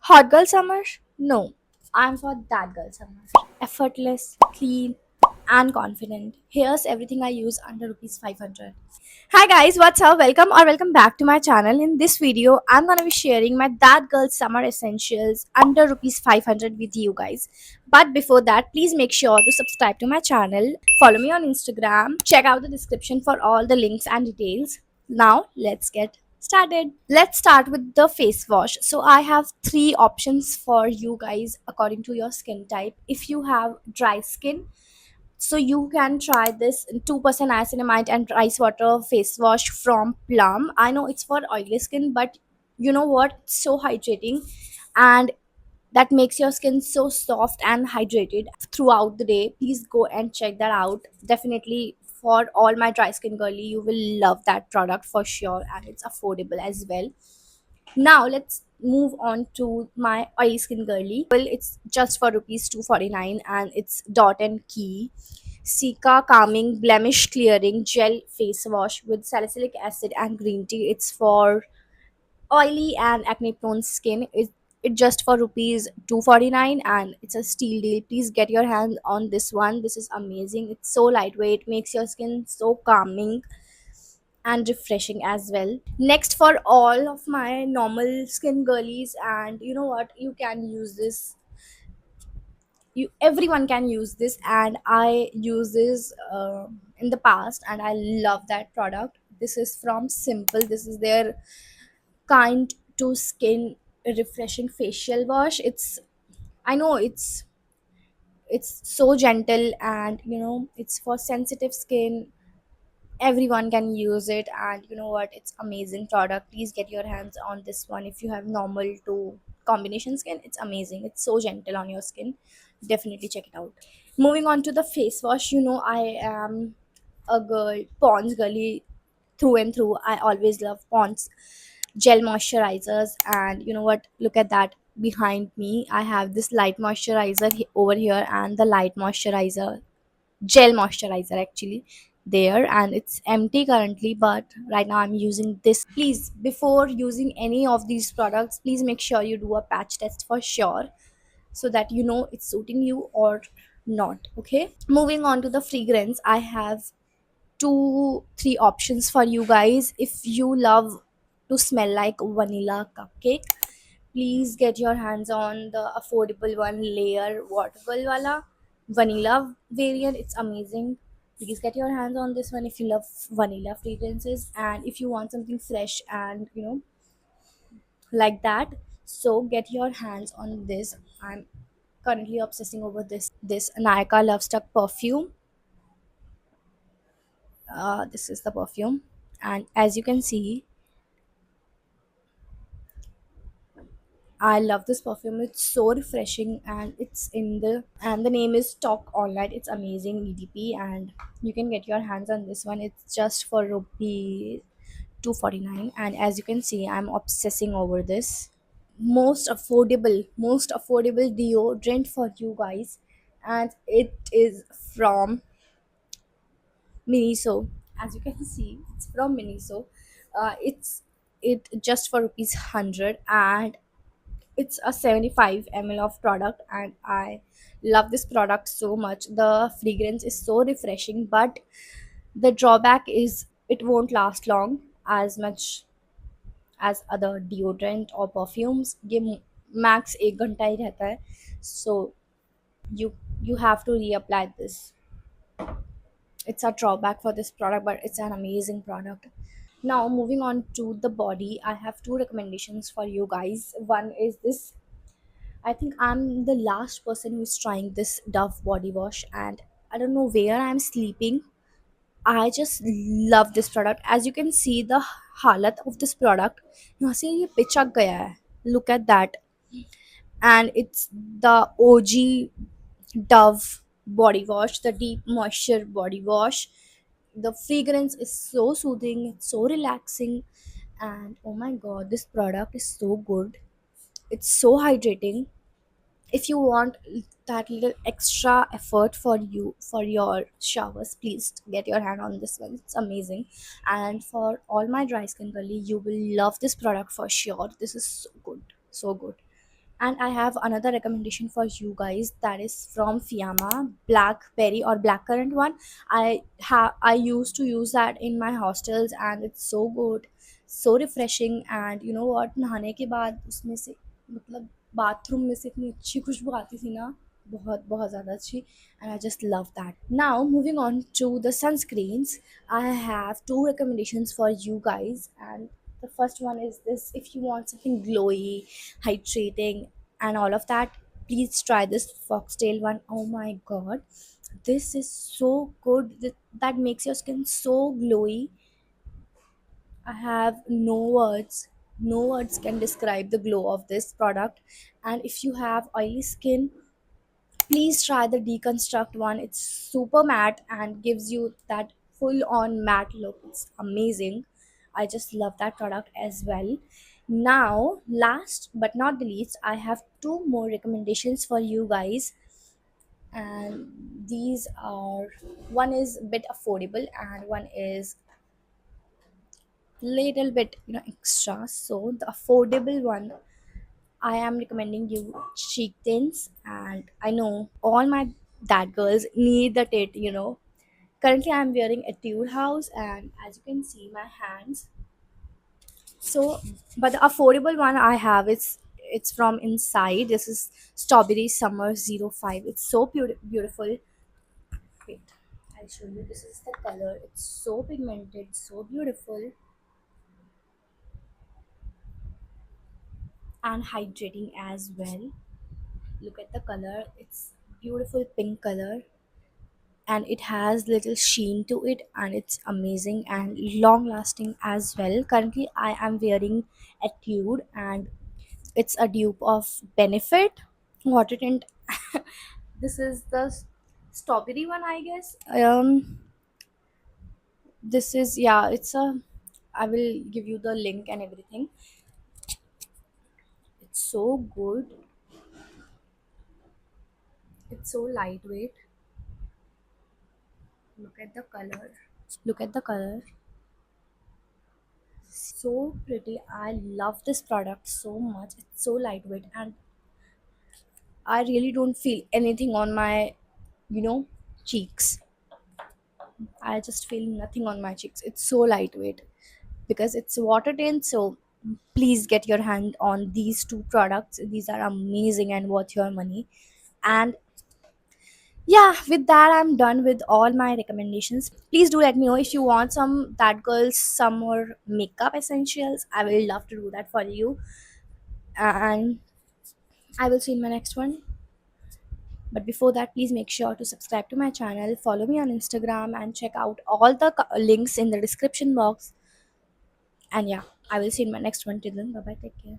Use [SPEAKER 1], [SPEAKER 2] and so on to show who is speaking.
[SPEAKER 1] Hot girl summer? No, I'm for that girl summer. Effortless, clean, and confident. Here's everything I use under rupees 500. Hi guys, what's up? Welcome back to my channel. In this video, I'm gonna be sharing my That Girl Summer Essentials under rupees 500 with you guys. But before that, please make sure to subscribe to my channel, follow me on Instagram, check out the description for all the links and details. Now, let's get started. Let's start with the face wash. So, I have three options for you guys according to your skin type. If you have dry skin, so you can try this 2% niacinamide and rice water face wash from Plum. I know it's for oily skin, but you know what? It's so hydrating, and that makes your skin so soft and hydrated throughout the day. Please go and check that out. Definitely for all my dry skin girly, you will love that product for sure, and it's affordable as well. Now let's move on to my oily skin girly. Well, it's just for rupees 249 and it's Dot and Key Sika Calming Blemish Clearing Gel Face Wash with salicylic acid and green tea. It's for oily and acne prone skin. It just for rupees 249 and it's a steal deal. Please get your hands on this one. This is amazing. It's so lightweight, makes your skin so calming and refreshing as well. Next, for all of my normal skin girlies, and you know what, you can use this, you everyone can use this, and I use this in the past and I love that product. This is from Simple. This is their kind to skin refreshing facial wash. I know it's so gentle, and you know it's for sensitive skin. Everyone can use it, and you know what, it's amazing product. Please get your hands on this one. If you have normal to combination skin, it's amazing. It's so gentle on your skin. Definitely check it out. Moving on to the face wash, you know I am a girl, Pond's girly through and through. I always love Pond's gel moisturizers, and you know what, look at that. Behind me I have this light moisturizer over here, and the light moisturizer, gel moisturizer actually, there, and it's empty currently, but right now I'm using this. Please, before using any of these products, please make sure you do a patch test for sure, so that you know it's suiting you or not. Okay, moving on to the fragrance, I have two three options for you guys. If you love to smell like vanilla cupcake, please get your hands on the affordable one, Layer Waterfall wala vanilla variant. It's amazing. Please get your hands on this one if you love vanilla fragrances, and if you want something fresh and you know like that, so get your hands on this. I'm currently obsessing over this Nykaa Love Stuck perfume. This is the perfume, and as you can see, I love this perfume. It's so refreshing, and the name is Talk All Night. It's amazing EDP, and you can get your hands on this one. It's just for rupee 249, and as you can see, I'm obsessing over this. Most affordable deodorant for you guys, and it is from Miniso. As you can see, it's from Miniso. It just for rupees 100, and it's a 75 ml of product, and I love this product so much. The fragrance is so refreshing, but the drawback is it won't last long as much as other deodorant or perfumes. ये max एक घंटा ही रहता है, so you you have to reapply this. It's a drawback for this product, but it's an amazing product. Now moving on to the body, I have two recommendations for you guys. One is this. I think I'm the last person who's trying this Dove body wash, and I don't know where I'm sleeping. I just love this product. As you can see, the halat of this product, यहाँ से ये पिचक गया है. Look at that, and it's the OG Dove body wash, the deep moisture body wash. The fragrance is so soothing, it's so relaxing, and oh my god, this product is so good. It's so hydrating. If you want that little extra effort for you for your showers, please get your hand on this one. It's amazing, and for all my dry skin girly, you will love this product for sure. This is so good, so good. And I have another recommendation for you guys, that is from Fiamma, blackberry or blackcurrant one. I used to use that in my hostels and it's so good, so refreshing. And you know what, नहाने के बाद उसमें से मतलब bathroom में से इतनी अच्छी खुशबू आती थी ना, बहुत बहुत ज़्यादा अच्छी. And I just love that. Now moving on to the sunscreens, I have two recommendations for you guys. And the first one is this: if you want something glowy, hydrating, and all of that, please try this foxtail one. Oh my god, this is so good. That makes your skin so glowy. I have no words can describe the glow of this product. And if you have oily skin, please try the deconstruct one. It's super matte and gives you that full on matte look. It's amazing. I just love that product as well. Now, last but not the least, I have two more recommendations for you guys. And these are, one is a bit affordable and one is little bit extra. So the affordable one, I am recommending you cheek tints, and I know all my dad girls need the tit. Currently, I'm wearing Etude House, and as you can see, my hands. So, but the affordable one I have, it's from inside. This is Strawberry Summer 05. It's so beautiful. Wait, I'll show you. This is the color. It's so pigmented, so beautiful, and hydrating as well. Look at the color. It's beautiful pink color, and it has little sheen to it, and it's amazing and long lasting as well. Currently I am wearing Etude, and it's a dupe of Benefit water tint. This is the strawberry one, I guess. This is, yeah, it's a, I will give you the link and everything. It's so good. It's so lightweight. Look at the color. Look at the color. So pretty. I love this product so much. It's so lightweight, and I really don't feel anything on my, you know, cheeks. I just feel nothing on my cheeks. It's so lightweight because it's water tint. So please get your hand on these two products. These are amazing and worth your money. And yeah, with that, I'm done with all my recommendations. Please do let me know if you want some that girls summer makeup essentials. I will love to do that for you. And I will see you in my next one. But before that, please make sure to subscribe to my channel, follow me on Instagram, and check out all the links in the description box. And yeah, I will see you in my next one. Till then, bye bye. Take care.